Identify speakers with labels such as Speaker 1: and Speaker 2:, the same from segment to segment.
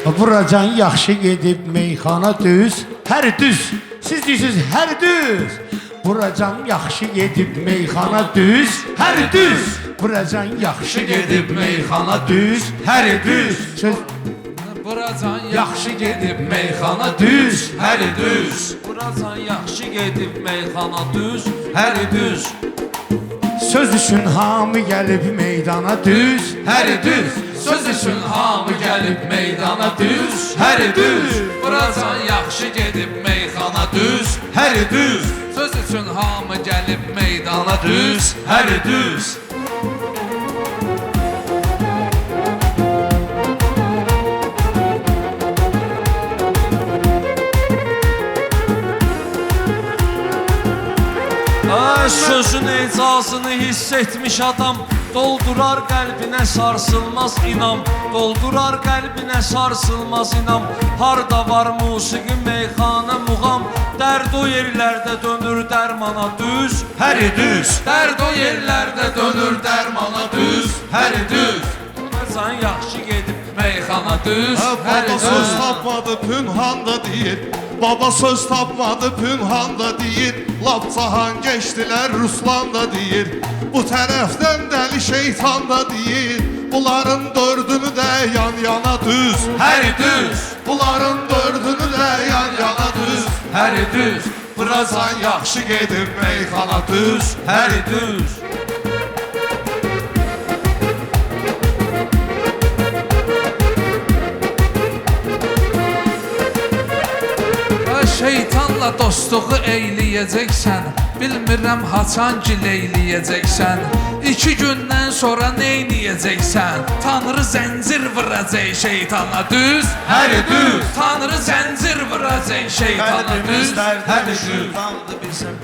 Speaker 1: Buracan yaxşı gedib meyxana düz. Hər düz. Siz deyirsiniz hər düz. Buracan yaxşı gedib meyxana düz. Hər düz. Buracan yaxşı gedib meyxana düz. Hər düz. Söz
Speaker 2: Buracan yaxşı gedib meyxana düz, hər düz. Buracan yaxşı gedib meyxana düz, hər düz.
Speaker 1: söz üçün hamı gəlib meydana düz.
Speaker 2: Hər düz. Söz üçün hamı gəlib meydana düz, hər düz. Buracan yaxşı gedib meyxana düz, hər düz. Söz üçün hamı gəlib meydana düz, hər düz. Sözün ecazını hiss etmiş adam doldurar qəlbinə sarsılmaz inam. Doldurar qəlbinə sarsılmaz inam. Harda var musiqi, meyxana, muğam. Dərd o yerlərdə dönür dərmana düz, hər düz. Dərd o yerlərdə dönür dərmana düz, hər düz. Buracan yaxşı gedib meyxana düz, hər
Speaker 3: Baba
Speaker 2: düz.
Speaker 3: söz tapmadı pünhanda deyir. Baba söz tapmadı pünhanda deyir. Lap cahan geçdilər Ruslan da deyir. Bu tərəfdən dəli şeytan da deyir. Bunların dördünü də yan yana düz,
Speaker 2: Hər düz,
Speaker 3: bunların dördünü də yan yana düz.
Speaker 2: hər düz.
Speaker 3: Buracan yaxşı gedib meyxana düz.
Speaker 2: Hər düz. Şeytanla dostluğu eyləyəcəksən, bilmirəm haçan gil eyləyəcəksən. 2 gündən sonra neyniyəcəksən? Tanrı zəncir vuracaq şeytana düz, hər düz. Tanrı zəncir vuracaq şeytana düz, hər düz.
Speaker 4: Şeytandır bizim,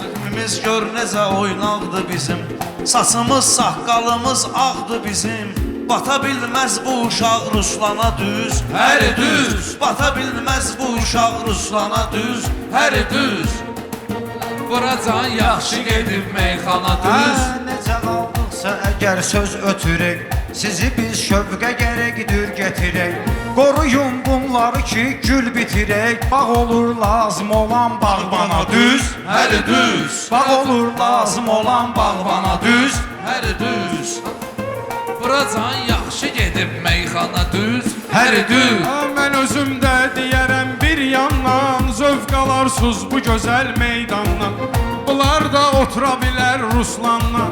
Speaker 4: özümüz gör necə oynaqdır bizim. Saçımız, saqqalımız ağdır bizim. Bata bilməz bu uşaq Ruslana düz,
Speaker 2: Hər düz,
Speaker 4: bata bilməz bu uşaq Ruslana düz.
Speaker 2: hər düz. Buracan yaxşı gedib meyxana düz.
Speaker 5: Necə qaldıqsa əgər söz ötürək, sizi biz şövqə gərək dür getirək. Qoruyun bunları ki gül bitirək. Bağ olur lazım olan bağbana düz,
Speaker 2: Hər düz,
Speaker 5: bağ olur lazım olan bağbana düz.
Speaker 2: hər düz. Buracan yaxşı gedib meyxana düz, hər düz.
Speaker 6: Mən özümdə deyərəm bir yandan, zövq alarsız bu gözəl meydandan. Bunlar da otura bilər Ruslanla,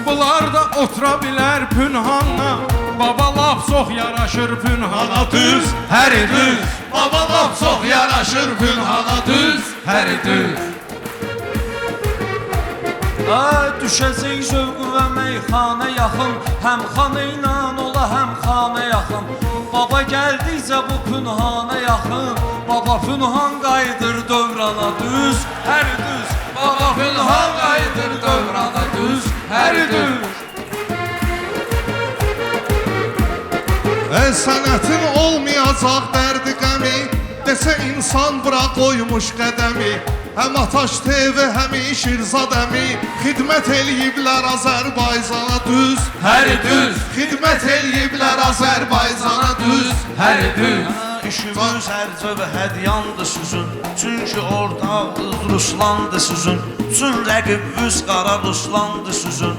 Speaker 6: bunlar da otura bilər Pünhanla. Baba laf çox yaraşır Pünhana düz,
Speaker 2: Hər düz, baba lap çox yaraşır Pünhana düz, hər düz. Düşəcək zövqü və meyxana yaxın, həm xana ilə ola həm xana yaxın. Baba gəldikcə bu Pünhana yaxın, baba Pünhan qaydır dövrana düz, hər düz. Baba Pünhan qaydır dövrana düz, hər düz.
Speaker 3: Sənətin olmayacaq dərdi qəmi, desə insan bura qoymuş qədəmi. Həm Ataş TV, həm Şirzad əmi xidmət eləyiblər Azərbaycana düz,
Speaker 2: Hər düz,
Speaker 3: xidmət eləyiblər Azərbaycana düz.
Speaker 2: hər düz.
Speaker 4: İşimiz hər cövə hədyandır sizin, çünki ortağız Ruslandır sizin. Üçün rəqibiniz qara Ruslandır sizin.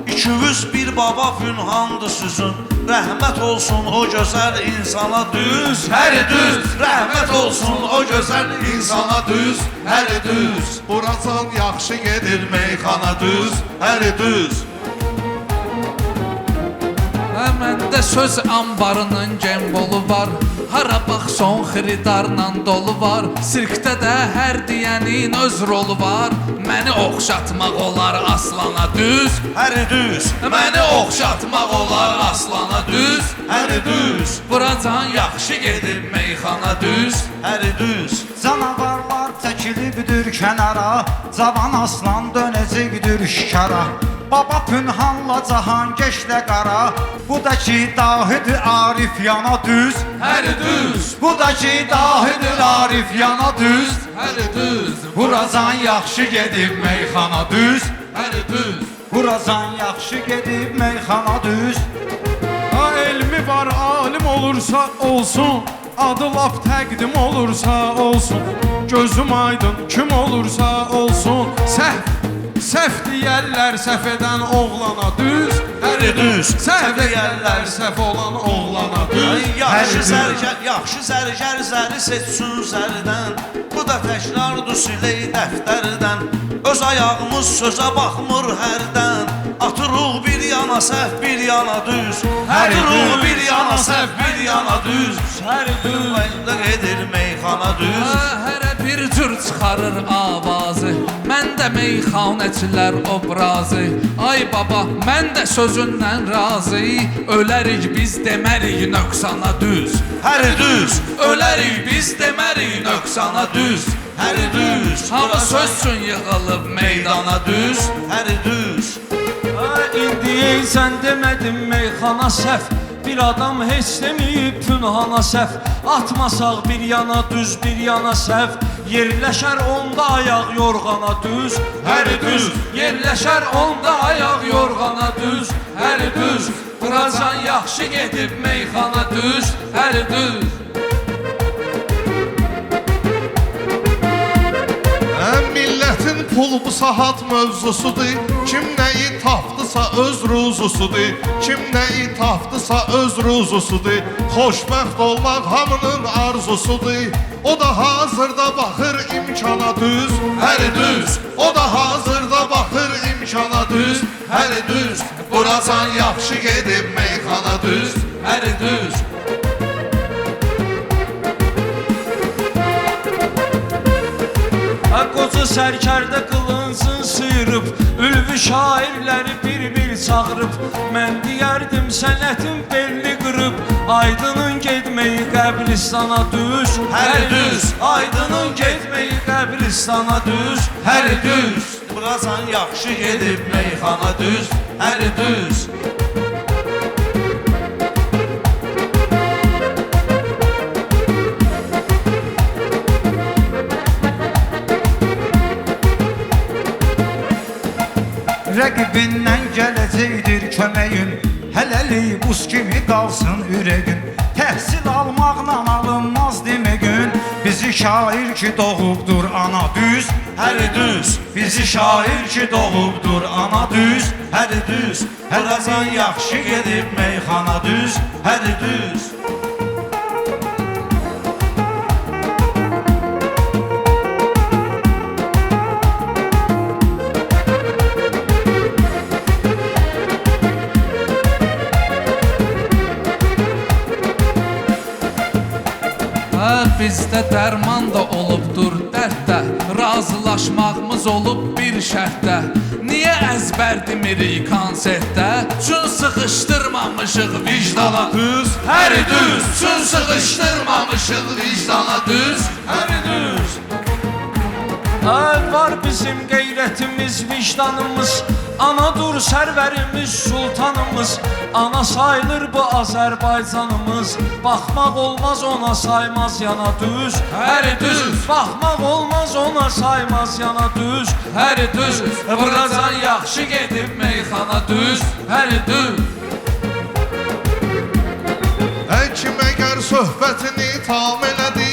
Speaker 4: İkiniz bir baba Pünhandır sizin. Rəhmət olsun o gözəl insana düz,
Speaker 2: Hər düz,
Speaker 4: rəhmət olsun o gözəl insana düz,
Speaker 3: Hər düz, buracan yaxşı gedir meyxana düz, hər düz.
Speaker 2: Məndə söz ambarının gembolu var, hara bax son xiridarla dolu var. Sirkdə də hər deyənin öz rolu var. Məni oxşatmaq olar aslana düz,
Speaker 4: hər düz,
Speaker 2: məni oxşatmaq olar aslana düz,
Speaker 4: hər düz,
Speaker 2: buracan yaxşı gedib meyxana düz.
Speaker 4: hər düz.
Speaker 5: Canavarlar çəkilibdir kənara, cavan aslan dönəcəkdir şikara. Baba Pünhanla Cahangeşlə qara, bu da ki dahidir Arif yana düz.
Speaker 2: Hər düz,
Speaker 5: Bu da ki dahidir Arif yana düz.
Speaker 2: hər düz,
Speaker 5: Buracan yaxşı gedib meyxana düz.
Speaker 2: hər düz.
Speaker 5: Buracan yaxşı gedib meyxana düz.
Speaker 6: ha elmi var alim olursa olsun, adı laf təqdim olursa olsun. Gözüm aydın kim olursa olsun. Səhv deyərlər səhv edən oğlana düz.
Speaker 4: Həri düz.
Speaker 6: Səhv deyərlər səhv olan oğlana düz.
Speaker 4: Yaxşı zərgər zəri seçsin zərdən. Bu da təkrardır siley dəftərdən. Öz ayağımız sözə baxmır hərdən. Atırıq bir yana səhv bir yana düz. Atırıq bir yana səhv bir yana düz.
Speaker 2: Hər düz
Speaker 4: Qayda gedir meyxana düz.
Speaker 7: Hərə bir cür çıxarır avazı. Mən də meyxanəçilər obrazı. Ay baba, mən də sözündən razı. Ölərik biz demərik nöqsana düz.
Speaker 4: Həri düz.
Speaker 7: Ölərik biz demərik nöqsana düz.
Speaker 4: Həri düz.
Speaker 7: Hamı sözsün yığılıb meydana düz.
Speaker 4: Həri düz.
Speaker 2: İndi sən demədin meyxana səhv. Bir adam heç deməyib pünhana səhv. Atmasaq bir yana düz bir yana səhv. Yerləşər onda ayaq yorğana düz.
Speaker 7: Həri düz, yerləşər onda ayaq yorğana düz. Həri düz, buracan yaxşı gedib meyxana düz. Həri düz.
Speaker 3: Millətin pulu bu saat mövzusudur. Kim nəyi tapdısa öz ruzusudur. Kim nəyi tapdısa öz ruzusudur. Xoşbəxt olmaq hamının arzusudur. O da hazırda baxır imkana düz. Həri düz. O da hazırda baxır imkana düz. Həri düz. Buracan yaxşı gedib meyxana düz.
Speaker 7: Həri düz.
Speaker 2: Qoca sərkərdə qılınsın sıyırıb. Ülvi şairləri bir-bir çağırıb. Mən deyərdim sənətin belli qırıb. Aydının getməyi qəbristana düz.
Speaker 4: Həri düz.
Speaker 2: Aydının getməyi qəbristana düz.
Speaker 4: Həri düz. Buracan yaxşı gedib meyxana düz. Həri düz.
Speaker 5: Rəqibindən gələcəkdir köməyin. Hələlik buz kimi qalsın ürəyin. Təhsil almaqla alınmaz deməyün. Bizi şair ki doğubdur ana düz.
Speaker 4: Həri düz.
Speaker 5: Bizi şair ki doğubdur ana düz.
Speaker 4: Həri düz. Buracan yaxşı gedib meyxana düz. Həri düz.
Speaker 7: Bizdə dərman da olubdur dərddə. Razılaşmağımız olub bir şərtdə. Niyə əzbər demirik konsertdə? Çün sıxışdırmamışıq vicdana
Speaker 3: Düz.
Speaker 7: Həri düz. Çün sıxışdırmamışıq vicdana düz. Həri düz.
Speaker 2: Var bizim qeyrətimiz, vicdanımız. Anadır sərvərimiz, sultanımız. Ana sayılır bu Azərbaycanımız. Baxmaq olmaz ona saymaz yana düz.
Speaker 7: Həri düz.
Speaker 2: Baxmaq olmaz ona saymaz yana düz.
Speaker 7: Həri düz. Buracan yaxşı gedib meyxana düz. Həri düz.
Speaker 3: Həkim əgər söhbətini tam elədi,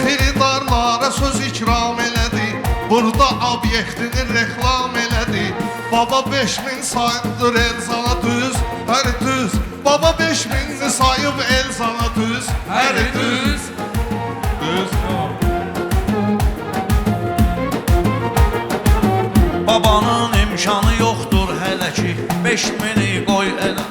Speaker 3: xiridarlara söz ikram elədi. Burada obyektini reklam elədi. Baba 5000 sayıbdır Elzana düz. Həri düz. Baba 5000'ni sayıb Elzana düz.
Speaker 7: Həri düz.
Speaker 3: Düz.
Speaker 4: Babanın imkanı yoxdur hələ ki. 5000'i qoy elə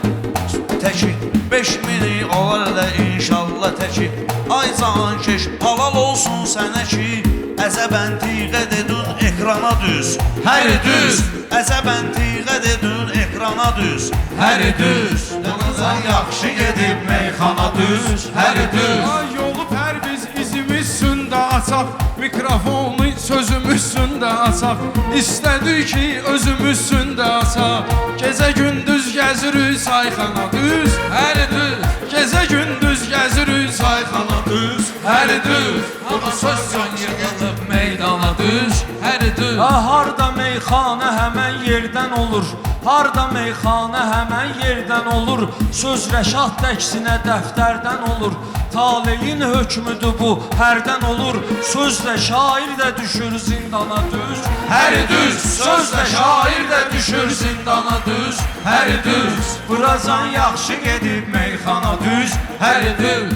Speaker 4: təki. 5000'i olar elə inşallah təki. Ay can keş halal olsun sənə ki. Əzəbəntiqə dedin ekrana düz.
Speaker 7: Həri düz.
Speaker 4: Əzəbəntiqə dedin ekrana düz.
Speaker 7: Həri düz.
Speaker 4: Buracan yaxşı gedib meyxana düz.
Speaker 7: Həri düz.
Speaker 6: Ay yolu pərviz izimiz sündə açaq. Mikrofonu sözümüz sündə açaq. İstədik ki özümüz sündə açaq. Gecə gündüz gəzirik sayxana düz.
Speaker 7: Həri düz.
Speaker 6: Gecə gündüz gəzirik sayxana düz.
Speaker 7: Həri düz. Amma söz son yığılıb meydana meydana düz, hər düz.
Speaker 2: Harda meyxana həmən yerdən olur, harda meyxana həmən yerdən olur, söz rəşad təksinə dəftərdən olur, taleyin hökmüdür bu hərdən olur, sözlə şair də düşür zindana düz, hər düz, sözlə şair də düşür zindana düz, hər düz.
Speaker 5: Buracan yaxşı gedib meyxana düz,
Speaker 7: Hər düz.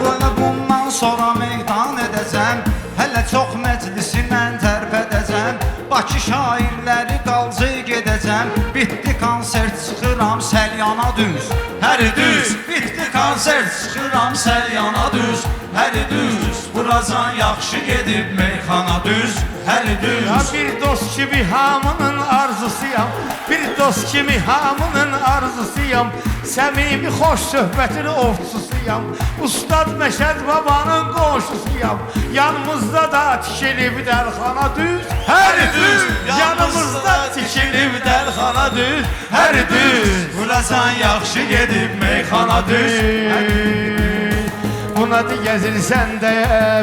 Speaker 5: Böyle bundan sonra meydan edəcəm, hələ çox məclisindən tərpədəcəm, Bakı şairləri qalcı gedəcəm, bitdi konsert çıxıram səlyana düz, hər düz, bitdi konsert çıxıram səlyana düz, hər düz, buracan yaxşı gedib meyxana düz, hər
Speaker 1: Ya
Speaker 5: düz.
Speaker 1: bir dost kimi hamının arzusuyam, bir dost kimi hamının arzusuyam, səmimi xoş söhbətin ovçusuyam, Ustad Məşəd babanın qonşusuyam, yanımızda da tikilib dərxana düz, hər düz, yanımızda tikilib dərxana düz, hər düz,
Speaker 5: Buracan yaxşı gedib meyxana düz.
Speaker 1: Bunadı gəzirsən də,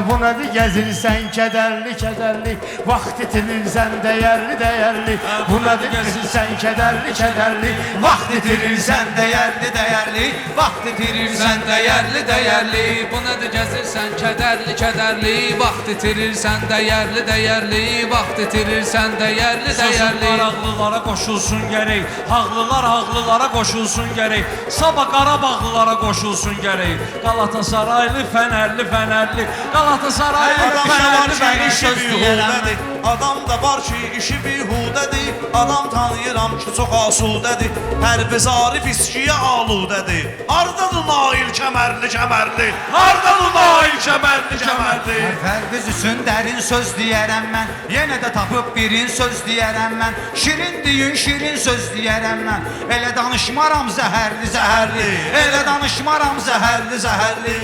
Speaker 1: bunadı gəzirsən kədərli, kədərli, vaxt itirirsən dəyərli, dəyərli, bunadı gəzirsən kədərli, kədərli, vaxt itirirsən dəyərli, dəyərli, vaxt itirirsən dəyərli, dəyərli.
Speaker 7: Bu nədir gəzirsən kədərli, kədərli, vaxt itirirsən dəyərli, dəyərli, vaxt itirirsən dəyərli,
Speaker 2: Sözünlər
Speaker 7: dəyərli.
Speaker 2: ağlılara qoşulsun gərək, ağlılara qoşulsun gərək, Sabah Qarabağlılara qoşulsun gərək, Qalatasaraylı, Fənərli, Fənərli, Qalatasaraylı,
Speaker 4: Adam da var
Speaker 2: Fənərli,
Speaker 4: ki, işi
Speaker 2: söz deyərəm.
Speaker 4: bihudədir. Adam da var ki, işi bihudədir. Adam tanıyıram ki, çox asudədir. Hərbizarı fiskiyə aludədir. Hardadır Nail kəmərli, kəmərli? Hardadır Nail kəmərli, kəmərli?
Speaker 5: Fərqiz üçün dərin söz deyərəm mən, yenə də tapıb birin söz deyərəm mən, şirin deyin, şirin söz deyərəm mən, elə danışmaram zəhərli, zəhərli, elə danışmaram zəhərli, zəhərli.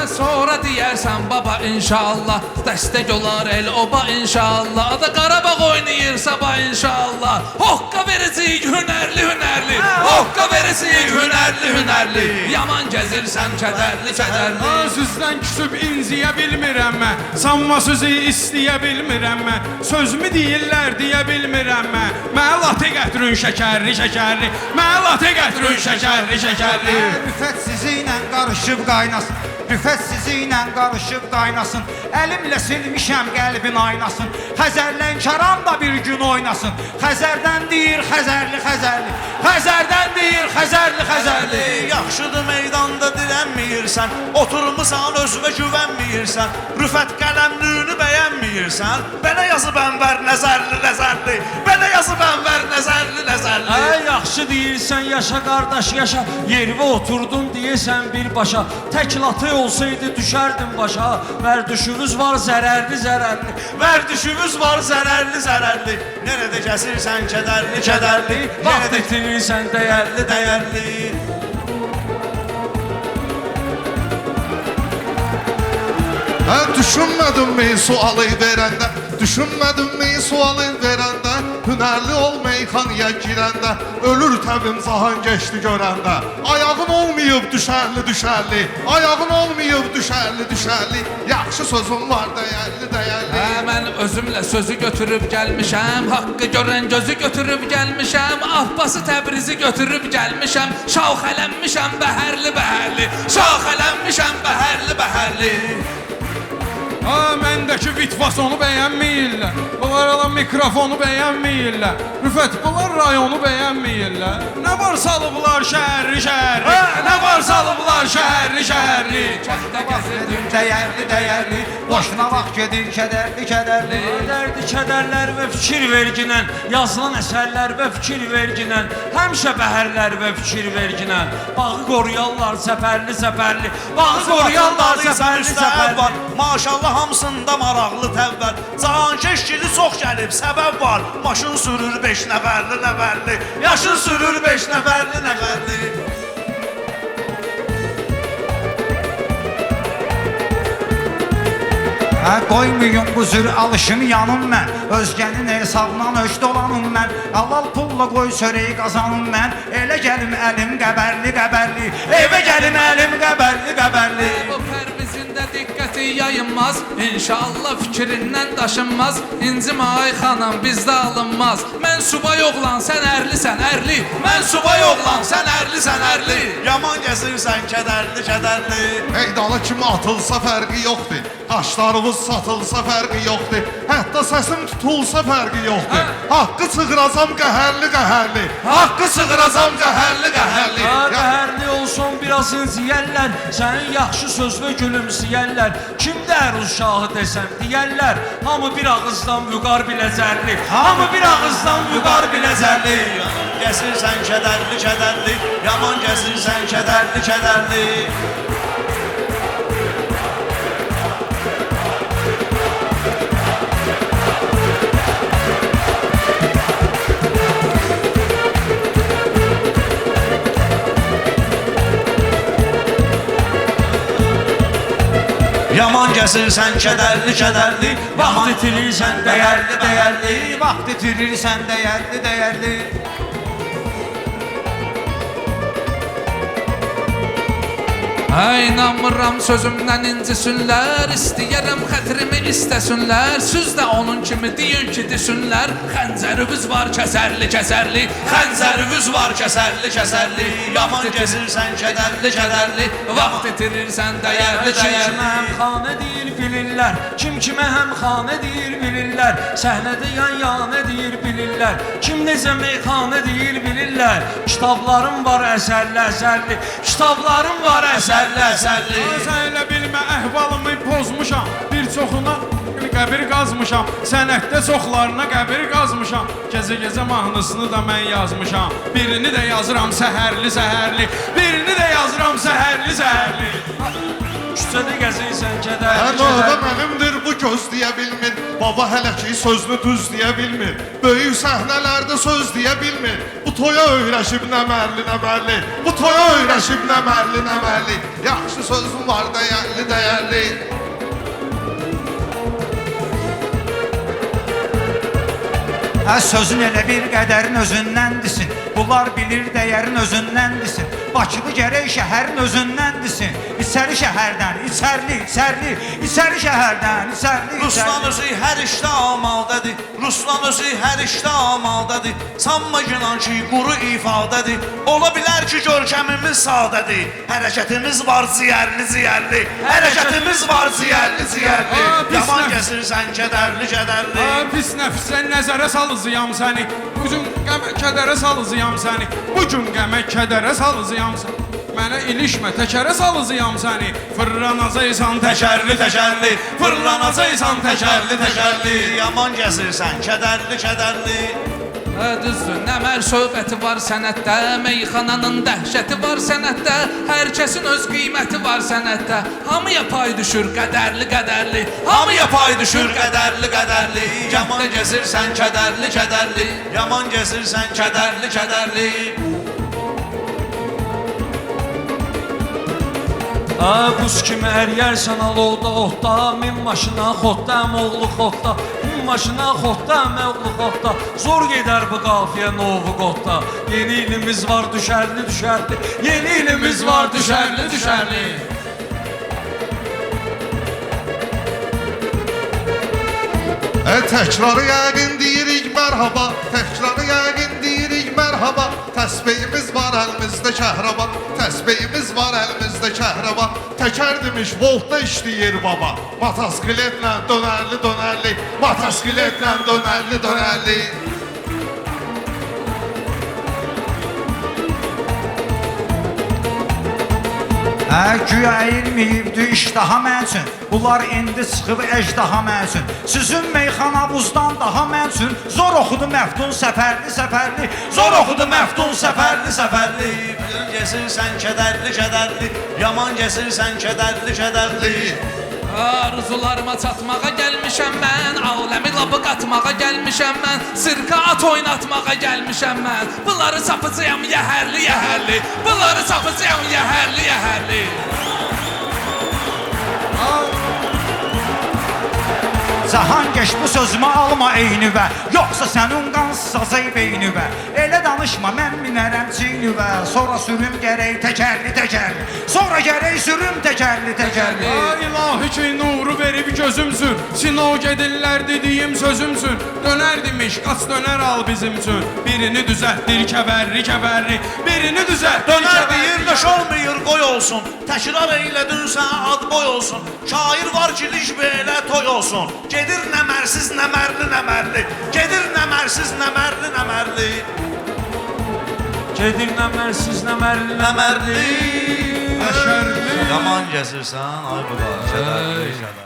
Speaker 7: Sonra deyərsən baba inşallah, dəstək olar el oba inşallah, da Qarabağ oynayır sabah inşallah, hoqqa verəcəyik hünərli, hünərli, hoqqa verəcəyik hünərli, hünərli, yaman gəzirsən kədərli, kədərli.
Speaker 6: Sizdən küsüb inciyə bilmirəm mən, sanma sözü istəyə bilmirəm mən, sözümü deyirlər deyə bilmirəm mən, mənə latə gətirin şəkərli, şəkərli, mənə latə gətirin şəkərli, şəkərli.
Speaker 5: Rüfət sizi ilə qarışıb qaynasın, rüfət sizi ilə qarışıb qaynasın, əlimlə silmişəm qəlbin aynasın, Xəzərlənkaran da bir gün oynasın, Xəzərdən deyir Xəzərli, Xəzərli, Xəzərdən deyir Xəzərli, Xəzərli.
Speaker 4: Yaxşıdır meydanda dirənməyirsən, oturmusan özünə güvənməyirsən, rüfət qələmlüyünü bəyənməyirsən, belə yazıb ənvər nəzərli, nəzərli, belə yazıb ənvər nəzərli, nəzərli.
Speaker 2: Yaxşı deyirsən, yaşa qardaş, yaşa, yervə oturdun deyəsən birbaşa, tək latı olsaydı düşərdim başa, vərdüşümüz var zərərli, zərərli,
Speaker 4: Vərdüşümüz var zərərli, zərərli. Nerede kəsirsən kədərli, kədərli,
Speaker 2: vaxt itirirsən dəyərli, dəyərli.
Speaker 3: Mən düşünmədimmi sualı verəndə, düşünmədimmi sualı verəndə, hünərli ol meyxanaya girəndə, ölür təbim zahan geçdi görəndə. Ayağın olmayıb düşərli, düşərli, ayağın olmayıb düşərli, düşərli, yaxşı sözün var dəyərli, dəyərli.
Speaker 7: Mən özümlə sözü götürüb gəlmişəm, haqqı görən gözü götürüb gəlmişəm, Abbası Təbrizi götürüb gəlmişəm, şaxələnmişəm bəhərli, bəhərli, şaxələnmişəm bəhərli, bəhərli.
Speaker 6: Məndəki vitvasonu bəyənməyirlər, bunlar adam mikrofonu bəyənməyirlər, Rüfət bunlar rayonu bəyənməyirlər. Nə var salıblar şəhərli, şəhərli, nə var salıblar şəhərli, şəhərli.
Speaker 7: Kəndə gəzirdim
Speaker 5: Dəyərli, dəyərli, boşuna vaxt gedir kədərli, kədərli.
Speaker 2: Dərdi kədərlər və fikir verginən, yazılan əsərlər və fikir verginən, həmişə bəhərlər və fikir verginən, bağı qoruyarlar səpərli, səpərli, bağı qoruyarlar səpərli, səpərli.
Speaker 4: Maşallah hamısında maraqlı təvvəl, Cahankeş gili çox gəlib, səbəb var. Maşın sürür 5 nəfərli, nəfərli, yaşın sürür 5 nəfərli, nəfərli.
Speaker 5: Qoymayın bu cür alışım yanım mən. Özgənin hesabından öz dolanım mən. Halal pulla qoy çörəyi qazanım mən. Elə gəlim əlim qəbərli qəbərli. Evə gəlim əlim qəbərli qəbərli.
Speaker 7: Bu pərvizində diqqəti yayınmaz, İnşallah fikrindən daşınmaz. İncimə ay xanım bizdə alınmaz. Mən subay oğlan sən ərlisən ərli. Mən subay oğlan sən ərlisən ərli.
Speaker 4: Yaman gəzirsən kədərli kədərli.
Speaker 3: Meydana kimi atılsa fərqi yoxdur. Qaşlarımız satılsa fərqi yoxdur. Hətta səsim tutulsa fərqi yoxdur. Haqqı çığıracam qəhərli qəhərli. Haqqı çığıracam qəhərli qəhərli.
Speaker 2: Qəhərli olsun biraz inciyərlər, sənin yaxşı söz və gülümsəyərlər. Kimdə uşağı desəm deyərlər, hamı bir ağızdan vüqar biləcərli. Hamı bir ağızdan vüqar biləcərli.
Speaker 4: Gəzirsən kədərli kədərli. Yaman gəzirsən kədərli kədərli. Yaman gəzirsən kədərli kədərli.
Speaker 2: Vaxt itirirsən dəyərli dəyərli.
Speaker 5: Vaxt itirirsən dəyərli dəyərli.
Speaker 7: İnanmıram sözümdən incisinlər, İstəyərəm xətrimi istəsinlər. Süz də onun kimi deyin ki desinlər. Xəncərimiz var kəsərli kəsərli. Xəncərimiz var kəsərli kəsərli.
Speaker 4: Yaman gəzirsən kədərli kədərli.
Speaker 7: Vaxt itirirsən dəyərli
Speaker 2: Kim kimə
Speaker 7: dəyərli.
Speaker 2: həmxanə deyir bilirlər. Kim kimə həmxanə deyir bilirlər. Səhnədə yan-yana deyir bilirlər. Kim necə meyxanə deyir bilirlər. Kitablarım var əsərli əsərli. Kitablarım var əsərli əsərli.
Speaker 6: Sən elə bilmə əhvalımı pozmuşam. Bir çoxuna qəbir qazmışam. Sənətdə çoxlarına qəbir qazmışam. Gecə-gecə mahnısını da mən yazmışam. Birini də yazıram səhərli səhərli. Birini də yazıram səhərli səhərli.
Speaker 2: Küçədə gəzirsən
Speaker 3: Hər
Speaker 2: kədərli
Speaker 3: növbə
Speaker 2: kədərli.
Speaker 3: mənimdir bu göz deyə bilmir. Baba hələ ki sözünü düz deyə bilmir. Böyük səhnələrdə söz deyə bilmir. Bu toya öyrəşib nəmərli nəmərli. Bu toya öyrəşib nəmərli nəmərli. Yaxşı sözüm var dəyərli dəyərli.
Speaker 5: Sözün elə bir qədərin özündəndisin. Bunlar bilir dəyərin özündəndisin. Bakılı gərək şəhərin özündəndisin. İçəri şəhərdən, içərli, içərli. İçəri şəhərdən, içərli,
Speaker 4: Ruslan
Speaker 5: içərli.
Speaker 4: özü hər işdə amaldadır. Ruslan özü hər işdə amaldadır. Sanma günan ki quru ifadədir. Ola bilər ki görkəmimiz sadədir. Hərəkətimiz var ziyərli ziyərli. Hərəkətimiz var ziyərli ziyərli. Yaman gəzirsən kədərli kədərli.
Speaker 6: Pis nəfsə nəzərə salıcıyam səni. Bugün qəmə kədərə salıcıyam səni. Bugün qəmə kədərə salıcıyam səni. Mənə ilişmə təkərə salıcıyam səni. Fırlanacaqsan
Speaker 4: Təkərli təkərli. Fırlanacaqsan təkərli təkərli. Yaman gəzirsən kədərli kədərli.
Speaker 7: Düzdür, nə mər söhbəti var sənətdə. Meyxananın dəhşəti var sənətdə. Hər kəsin öz qiyməti var sənətdə. Hamıya pay düşür qədərli qədərli.
Speaker 4: Hamıya pay düşür qədərli qədərli. Yaman gəzirsən kədərli kədərli. Yaman gəzirsən kədərli kədərli.
Speaker 2: Buz kimi əriyərsən alovda otda. Min maşına xotda əmoğlu xotda. Min maşına xotda əmoğlu xotda. Zor gedər bu qafiyə novu qotda. Yeni ilimiz var düşərli düşərli. Yeni ilimiz var düşərli düşərli.
Speaker 3: Təkrarı yəqin deyirik mərhaba. Təkrarı yəqin deyirik mərhaba. Təsbihimiz var əlimizdə kəhraba. Təsbihimiz var əlimizdə kəhraba. Təkər demiş voltda işləyir baba. Motosikletlə dönərli dönərli. Motosikletlə dönərli dönərli.
Speaker 5: Güya əyilməyibdi iştaha mən üçün. Bunlar indi çıxıb əcdaha mən üçün. Sizin meyxana buzdan daha mən üçün. Zor oxudu məftun səfərli səfərli. Zor oxudu məftun səfərli səfərli.
Speaker 4: Gəzirsən kədərli kədərli. Yaman gəzirsən kədərli kədərli.
Speaker 7: Arzularıma çatmağa gəlmişəm mən. Aləmi labı qatmağa gəlmişəm mən. Sirka at oynatmağa gəlmişəm mən. Bunları sapıcıyam yəhərli yəhərli. Bunları sapıcıyam yəhərli yəhərli.
Speaker 5: Cahangeş bu sözümü alma eynivə Yoxsa sənin qansız ey beynivə Elə danışma mən minərəm çiynivə Sonra sürüm gərək təkərli Sonra gərək sürüm təkərli
Speaker 6: Ay ilahi ki nuru verib gözümsün Sino gedirlər dediyim sözümsün Dönərdimiş qaç dönər al bizim üçün Birini düzəltdir kəvərli Birini düzəltdir
Speaker 4: Dönər deyir döş olmayır qoy olsun Təkrar eylədinsə ad boy olsun Şair var ki liş belə toy olsun Gedir nəmərsiz nəmərli Gedir nəmərsiz nəmərli
Speaker 2: Gedir nəmərsiz nəmərli
Speaker 6: Əşərli
Speaker 4: Yaman gəzirsən ay bu da